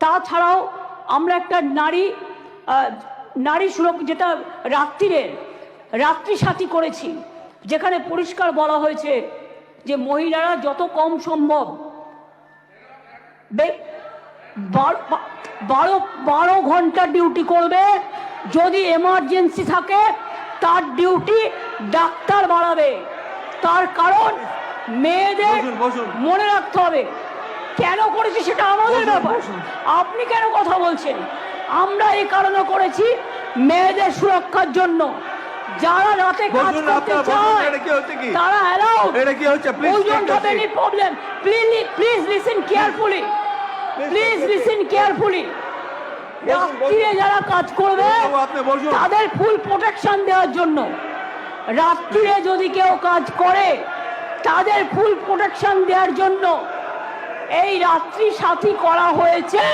তাছাড়াও আমরা একটা নারী সুরক্ষা যেটা রাত্রি সাথী করেছি, যেখানে পরিষ্কার বলা হয়েছে যে মহিলারা যত কম সম্ভব 12 ঘন্টা ডিউটি করবে। যদি এমার্জেন্সি থাকে তার ডিউটি ডাক্তার বাড়াবে। তার কারণ মেয়েদের মনে রাখতে হবে কেন করেছি সেটা আমাদের ব্যাপার, আপনি কেন কথা বলছেন? আমরা এই কারণে করেছি মেয়েদের সুরক্ষার জন্য। যারা রাতে কাজ করতে চায় তারা allowed. Problem, please listen carefully, please listen carefully. রাত্রিরে যারা কাজ করবে তাদের ফুল প্রোটেকশন দেওয়ার জন্য, রাত্রিরে যদি কেউ কাজ করে তাদের ফুল প্রোটেকশন দেওয়ার জন্য এই রাত্রি সাথী করা হয়েছে।